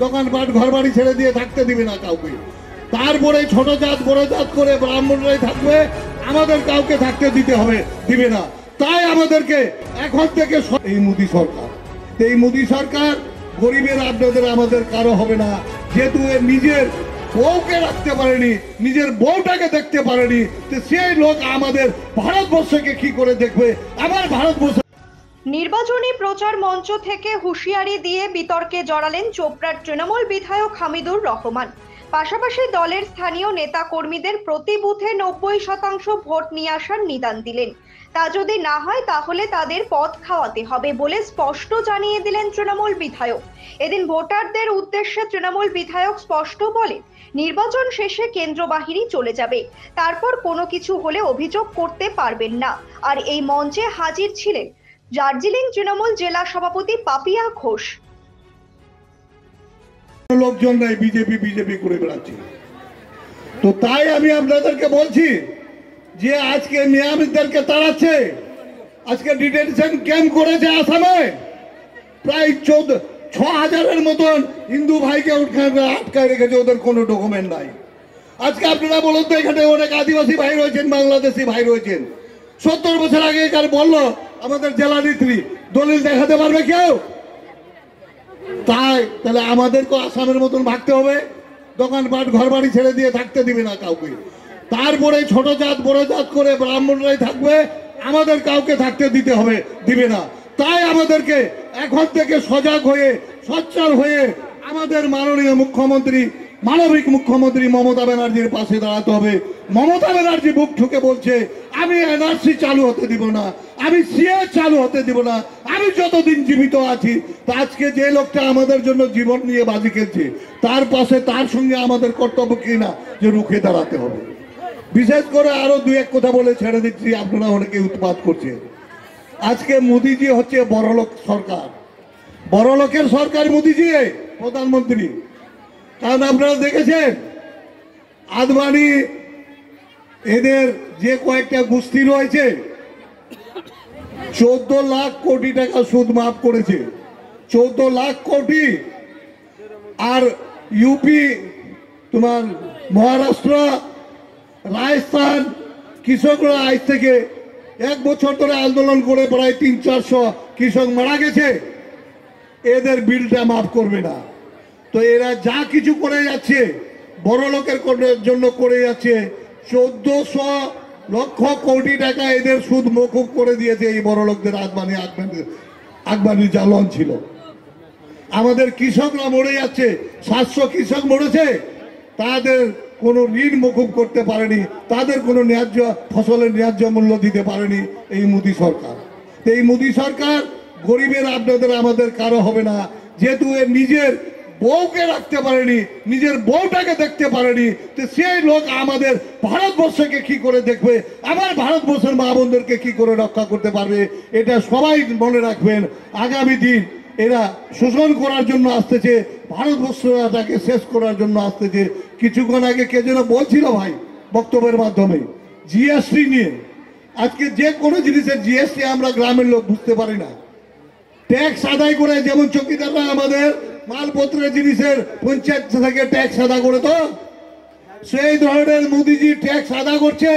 দোকানপাট ঘর বাড়ি ছেড়ে দিয়ে থাকতে দিবে না কাউকে। তারপরে ছোট জাত বড় জাত করে ব্রাহ্মণরাই থাকবে, আমাদের কাউকে থাকতে দিবে না। তাই আমাদেরকে এখন থেকে এই মোদী সরকার, এই মোদী সরকার গরিবের আপনাদের আমাদের কারো হবে না, যেহেতু নিজের বউকে রাখতে পারেনি, নিজের বউটাকে দেখতে পারেনি, তো সেই লোক আমাদের ভারতবর্ষকে কি করে দেখবে? আমার ভারতবর্ষ। নির্বাচনী প্রচার মঞ্চ থেকে হুঁশিয়ারি দিয়ে বিতর্কে জড়ালেন চোপড়ার তৃণমূল বিধায়ক হামিদুর রহমান। পাশাপাশি দলের স্থানীয় নেতা কর্মীদের প্রতি বুথে 90% ভোট নিয়ে আসার নিদান দিলেন। তা যদি না হয় তাহলে তাদের পথ খাওয়াতে হবে বলে স্পষ্ট জানিয়ে দিলেন তৃণমূল বিধায়ক। এদিন ভোটারদের উদ্দেশ্যে তৃণমূল বিধায়ক স্পষ্ট বলেন, নির্বাচন শেষে কেন্দ্র বাহিনী চলে যাবে, তারপর কোনো কিছু হলে অভিযোগ করতে পারবেন না। আর এই মঞ্চে হাজির ছিলেন দার্জিলিং তৃণমূল জেলা সভাপতি পাপিয়া ঘোষ। লোকজন নাই বিজেপি করে বেড়াচ্ছে, তো তাই আমি আপনাদেরকে বলছি যে আজকে নিয়মিতদেরকে তাড়াচ্ছে। আজকে ডিটেনশন ক্যাম্প করেছে আসামে, প্রায় 6,000-এর মতন হিন্দু ভাইকে আটকায় রেখেছে, ওদের কোনো ডকুমেন্ট নাই। আজকে আপনারা বলুন তো, এখানে অনেক আদিবাসী ভাই রয়েছেন, বাংলাদেশি ভাই রয়েছেন। 70 বছর আগে কার বললো আমাদের জেলা নেত্রী, দলিল দেখাতে পারবে কেউ? তাহলে আমাদেরকে আসামের মতন ভাগতে হবে, দোকানপাট ঘর বাড়ি ছেড়ে দিয়ে থাকতে দিবে না কাউকে। তারপরে ছোট জাত বড় জাত করে ব্রাহ্মণরাই থাকবে, আমাদের কাউকে থাকতে দিবে না। তাই আমাদেরকে এখন থেকে সজাগ হয়ে সচ্ছল হয়ে আমাদের মাননীয় মুখ্যমন্ত্রী, মানবিক মুখ্যমন্ত্রী মমতা ব্যানার্জির পাশে দাঁড়াতে হবে। মমতা ব্যানার্জি বুক ঠুকে বলছে, আমি এনআরসি চালু হতে দিব না, আমি সিএ চালু হতে দিব না, আমি যতদিন জীবিত আছি। তা আজকে যে লোকটা আমাদের জন্য জীবন নিয়ে বাজি খেলছে, তার পাশে তার সঙ্গে আমাদের কর্তব্য কিনা যে রুখে দাঁড়াতে হবে। বিশেষ করে আরো দুই এক কথা বলে ছেড়ে দিচ্ছি, আপনারা অনেকে উৎপাত করছে। আজকে মোদিজি হচ্ছে বড়লোক সরকার, বড়লোকের সরকার মোদিজি প্রধানমন্ত্রী। কারণ আপনারা দেখেছেন আদবানি এদের যে কয়েকটা গোষ্ঠী রয়েছে 14 লাখ কোটি টাকা সুদ মাফ করেছে, 14 লাখ কোটি। আর ইউপি, তোমার মহারাষ্ট্র, রাজস্থান কৃষকরা আজ থেকে 1 বছর ধরে আন্দোলন করে প্রায় 300-400 কৃষক মারা গেছে, এদের বিলটা মাফ করবে না। তো এরা যা কিছু করে যাচ্ছে বড় লোকের জন্য করে যাচ্ছে। 1400 লক্ষ কোটি টাকা এদের সুদ মকুব করে দিয়েছে এই বড় লোকদের আদবানি যা লোন ছিল। আমাদের কৃষকরা মরে যাচ্ছে, 700 কৃষক মরেছে, তাদের কোনো ঋণ মকুব করতে পারেনি, তাদের কোনো ন্যায্য ফসলের ন্যায্য মূল্য দিতে পারেনি এই মোদী সরকার। এই মোদী সরকার গরিবের আপনাদের আমাদের কারো হবে না, যেহেতু নিজের বউকে রাখতে পারেনি, নিজের বউটাকে দেখতে পারেনি, তো সেই লোক আমাদের ভারতবর্ষকে কি করে দেখবে? আমার ভারতবর্ষের মা বোনদেরকে কি করে রক্ষা করতে পারবে? এটা সবাই মনে রাখবেন। আগামী দিন এরা শোষণ করার জন্য আসতেছে, ভারতবর্ষটাকে শেষ করার জন্য আসতেছে। কিছুক্ষণ আগে কে যেন বলছিল ভাই বক্তব্যের মাধ্যমে জিএসটি নিয়ে, আজকে যে কোনো জিনিসের জিএসটি আমরা গ্রামের লোক বুঝতে পারি না। ট্যাক্স আদায় করে, যেমন চৌকিদাররা আমাদের মালপত্রের জিনিসের পঞ্চায়েত থেকে ট্যাক্স আদায় করে, তো সেই ধরনের মোদিজি ট্যাক্স আদায় করছে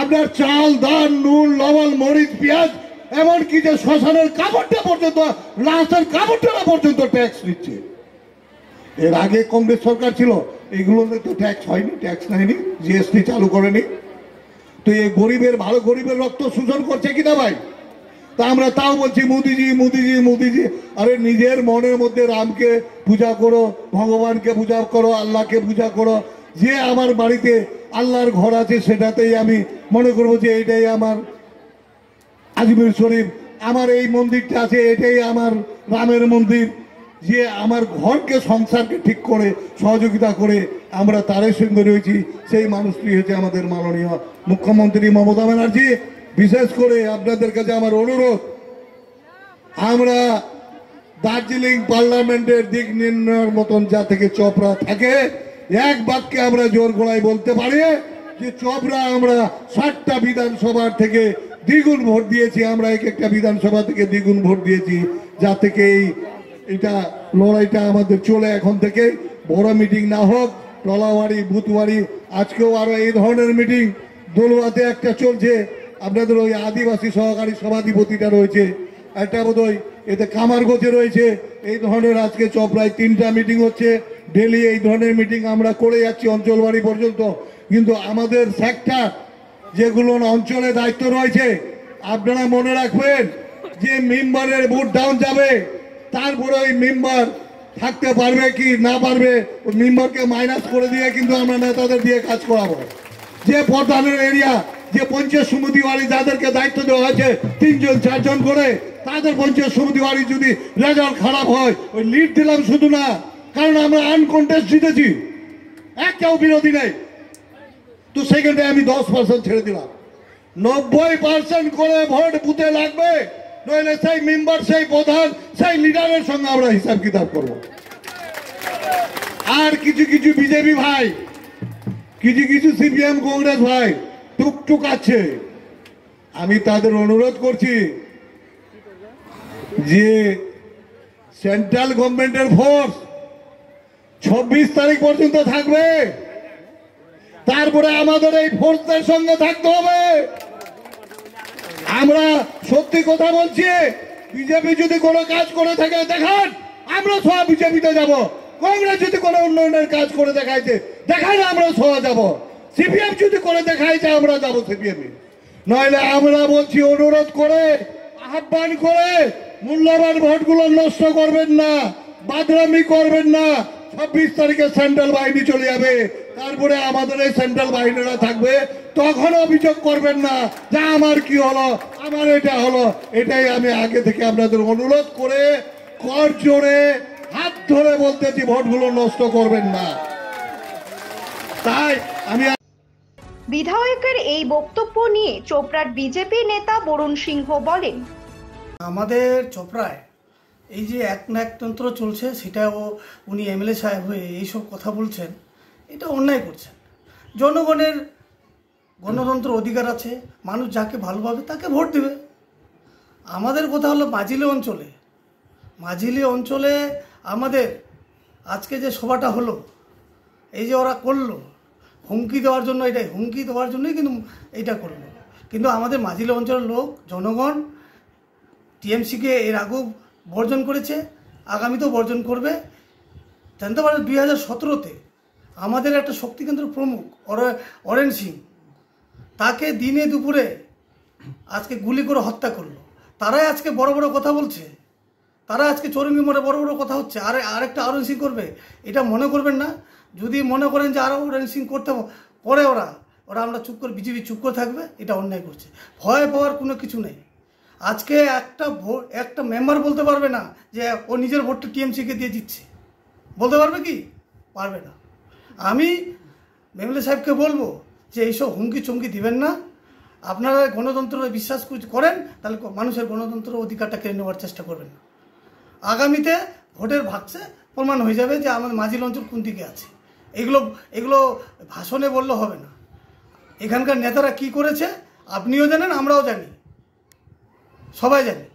আপনার চাল, ধান, নুন, লবণ, মরিচ, পেঁয়াজ, এমনকি যে শ্মশানের কাপড়টা পর্যন্ত, লাশের কাপড়টা পর্যন্ত ট্যাক্স নিচ্ছে। এর আগে কংগ্রেস সরকার ছিল, এগুলোতে তো ট্যাক্স হয়নি, ট্যাক্স নেয়নি, জিএসটি চালু করেনি। তো এই গরিবের রক্ত শোষণ করছে কিনা ভাই? তা আমরা তাও বলছি মোদিজি মোদিজি মোদিজি। আরে নিজের মনের মধ্যে রামকে পূজা করো, ভগবানকে পূজা করো, আল্লাহকে পূজা করো। যে আমার বাড়িতে আল্লাহর ঘর আছে সেটাতেই আমি মনে করবো যে এটাই আমার আজমির শরীফ, আমার এই মন্দিরটা আছে এটাই আমার রামের মন্দির। যে আমার ঘরকে, সংসারকে ঠিক করে সহযোগিতা করে আমরা তারের সঙ্গে রয়েছি, সেই মানুষটি হচ্ছে আমাদের মাননীয় মুখ্যমন্ত্রী মমতা ব্যানার্জি। বিশেষ করে আপনাদের কাছে আমার অনুরোধ, আমরা দার্জিলিং পার্লামেন্টের দিক নির্ণয়ের মতন যা থেকে চোপড়া থাকে, এক বাক্যে আমরা জোর গলায় বলতে পারি যে চোপড়া আমরা 60টা বিধানসভার থেকে দ্বিগুণ ভোট দিয়েছি। আমরা এক একটা বিধানসভা থেকে দ্বিগুণ ভোট দিয়েছি, যা থেকে এই এটা লড়াইটা আমাদের চলে এখন থেকে, বড় মিটিং না হোক, টলাবাড়ি বুথবাড়ি, আজকেও আরো এই ধরনের মিটিং দোলুয়াতে একটা চলছে, আপনাদের ওই আদিবাসী সহকারী সভাধিপতিটা রয়েছে, একটা বোধহয় এতে কামারগঞ্জে রয়েছে। এই ধরনের আজকে চপড়ায় 3টা মিটিং হচ্ছে, ডেলি এই ধরনের মিটিং আমরা করে যাচ্ছি অঞ্চল বাড়ি পর্যন্ত। কিন্তু আমাদের সেক্টর যেগুলো অঞ্চলে দায়িত্ব রয়েছে, আপনারা মনে রাখবেন যে মেম্বারের ভোট ডাউন যাবে, তারপরে ওই মেম্বার থাকতে পারবে কি না পারবে, ওই মেম্বারকে মাইনাস করে দিয়ে কিন্তু আমরা নেতাদের দিয়ে কাজ করাবো। যে প্রধানের এরিয়া, যে পঞ্চায়েত সমিতি বাড়ি যাদেরকে দায়িত্ব দেওয়া হয়েছে 3 জন 4 জন করে, তাদের পঞ্চায়েত সমিতি বাড়ি যদি রেজাল্ট খারাপ হয়, ওই লিড দিলাম শুধু না, কারণ আমরা আনকন্টেস্ট জিতেছি, একটাও বিরোধী নেই, তো সেকেন্ডে আমি 10% ছেড়ে দিলাম। 90% করে ভোট বুথে লাগবে, নইলে সেই মেম্বার, সেই প্রধান, সেই লিডারের সঙ্গে আমরা হিসাব কিতাব করব। আর কিছু কিছু বিজেপি ভাই, কিছু কিছু সিপিএম কংগ্রেস ভাই টুকটুক আছে, আমি তাদের অনুরোধ করছি যে সেন্ট্রাল গভর্নমেন্টের ফোর্স 26 তারিখ পর্যন্ত থাকবে, তারপরে আমাদের এই ফোর্সদের সঙ্গে থাকতে হবে। আমরা সত্যি কথা বলছি, বিজেপি যদি কোনো কাজ করে থাকে দেখান, আমরা সব বিজেপিতে যাব। কংগ্রেস যদি কোনো উন্নয়নের কাজ করে দেখাইছে দেখান, আমরা সহ যাব। সিপিএম যদি করে দেখাইছে আমরা যাব সিপিএম। নইলে আমরা বলছি, অনুরোধ করে আহ্বান করে, মূল্যবান ভোটগুলো নষ্ট করবেন না, বাদরামি করবেন না। 26 তারিখে সেন্ট্রাল বাহিনী চলে যাবে, তারপরে আমাদের এই সেন্ট্রাল বাহিনীরা থাকবে, তখন অভিযোগ করবেন না যে আমার কি হলো, আমার এটা হলো। এটাই আমি আগে থেকে আপনাদের অনুরোধ করে কর জোরে হাত ধরে বলতেছি, ভোটগুলো নষ্ট করবেন না। তাই আমি বিধায়কের এই বক্তব্য নিয়ে চোপড়ার বিজেপি নেতা বরুণ সিংহ বলেন, আমাদের চোপড়ায় এই যে একনায়কতন্ত্র চলছে, সেটাও উনি এমএলএ সাহেব হয়ে এইসব কথা বলছেন, এটা অন্যায় করছেন। জনগণের গণতন্ত্র অধিকার আছে, মানুষ যাকে ভালোভাবে তাকে ভোট দেবে। আমাদের কথা হলো মাঝিলি অঞ্চলে আমাদের আজকে যে সভাটা হলো, এই যে ওরা করলো হুমকি দেওয়ার জন্য, এটাই হুমকি দেওয়ার জন্যই কিন্তু এইটা করলো। কিন্তু আমাদের মাঝিলি অঞ্চলের লোক জনগণ টিএমসিকে এর আগেও বর্জন করেছে, আগামীতেও বর্জন করবে। জানতে পারেন 2017-তে আমাদের একটা শক্তিকেন্দ্র প্রমুখ অরেন সিং, তাকে দিনে দুপুরে আজকে গুলি করে হত্যা করলো। তারাই আজকে বড় বড় কথা বলছে, তারা আজকে চরঙ্গি মোড়ে বড় বড় কথা হচ্ছে। আরেকটা অরেন সিং করবে, এটা মনে করবেন না। যদি মনে করেন যে আরও অরেন সিং করতে পরে ওরা আমরা চুপ করে, বিজেপি চুপ করে থাকবে, এটা অন্যায় করছে। ভয় পাওয়ার কোনো কিছু নেই। আজকে একটা মেম্বার বলতে পারবে না যে ও নিজের ভোটটা টিএমসিকে দিয়ে দিচ্ছে, বলতে পারবে কি? পারবে না। আমি এমএলএ সাহেবকে বলবো যে এইসব হুমকি চমকি দিবেন না। আপনারা গণতন্ত্র বিশ্বাস করেন, তাহলে মানুষের গণতন্ত্র অধিকারটা কেড়ে নেওয়ার চেষ্টা করবেন না। আগামীতে ভোটের ভাগসে প্রমাণ হয়ে যাবে যে আমাদের মাঝিল অঞ্চল কোন দিকে আছে। এগুলো ভাষণে বললে হবে না। এখানকার নেতারা কি করেছে আপনিও জানেন, আমরাও জানি, সবাই জানি।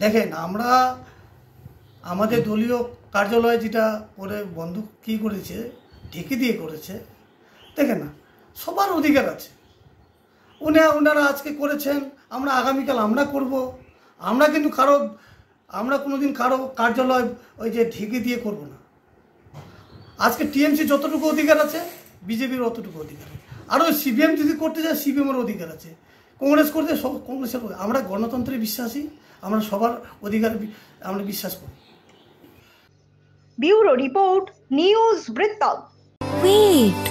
দেখেন, আমরা আমাদের দলীয় কার্যালয় যেটা করে বন্ধ কী করেছে, ঢেকে দিয়ে করেছে, দেখেন না, সবার অধিকার আছে। ওনারা আজকে করেছেন, আমরা আগামীকাল আমরা করব। আমরা কিন্তু আমরা কোনোদিন কারো কার্যালয় ওই যে ঢেকে দিয়ে করব না। আজকে টিএমসি যতটুকু অধিকার আছে, বিজেপির অতটুকু অধিকার। আরও সিপিএম যদি করতে যায়, সিপিএমের অধিকার আছে। কংগ্রেস করতে কংগ্রেসের। আমরা গণতন্ত্রে বিশ্বাসী, আমরা সবার অধিকার আমরা বিশ্বাস করি। ব্যুরো রিপোর্ট, নিউজ বৃত্তান্ত। Wait.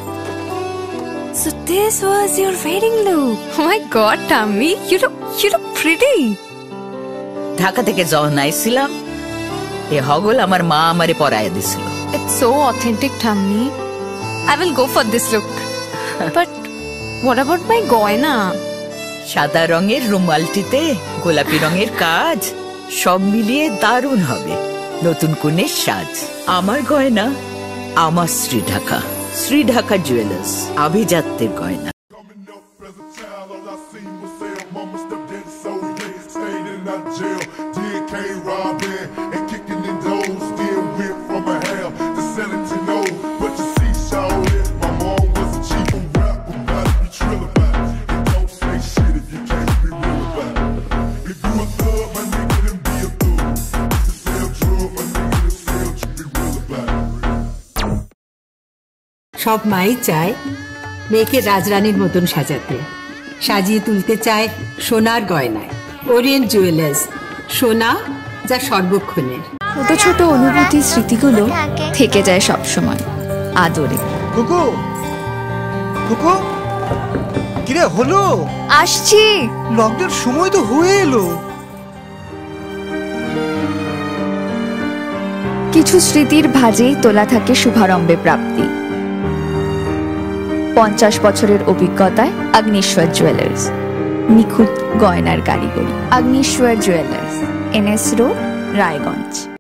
So this was your wedding look. Oh my god, Tammy, you look pretty. Dhaka থেকে যখন আইছিলাম, এ হগল আমার মা আমারে পরায় দিছিল। It's so authentic, Tammy. I will go for this look. But what about my goina? সাদা রঙের রুমালটিতে গোলাপি রঙের কাজ, সব মিলিয়ে দারুণ হবে নতুন কনের সাজ। আমার গয়না আমার শ্রী ঢাকা জুয়েলার্স, আভিজাত্যের গয়না। Coming up as a child, all I seen was say mama stepped in, so yeah, stayed in that jail, did K-Rob in. সব মাই চায় মেয়েকে রাজরানীর মতন সাজাতে, সাজিয়ে তুলতে চায় সোনার গয়নায়। ওরিয়েন্ট জুয়েলার্স, সোনা যা সর্বক্ষণের। ছোট ছোট অনুভূতি স্মৃতিগুলো থেকে যায় সব সময় আদরে। কুকু কুকু কিরে হলো? আসছি। লকডাউন সময় তো হয়ে এলো। কিছু স্মৃতির ভাজেই তোলা থাকে শুভারম্ভে প্রাপ্তি। 50 বছরের অভিজ্ঞতায় আগ্নেশ্বর জুয়েলার্স, নিখুঁত গয়নার কারিগরি। Agneshwar jewellers, NS road, Raiganj.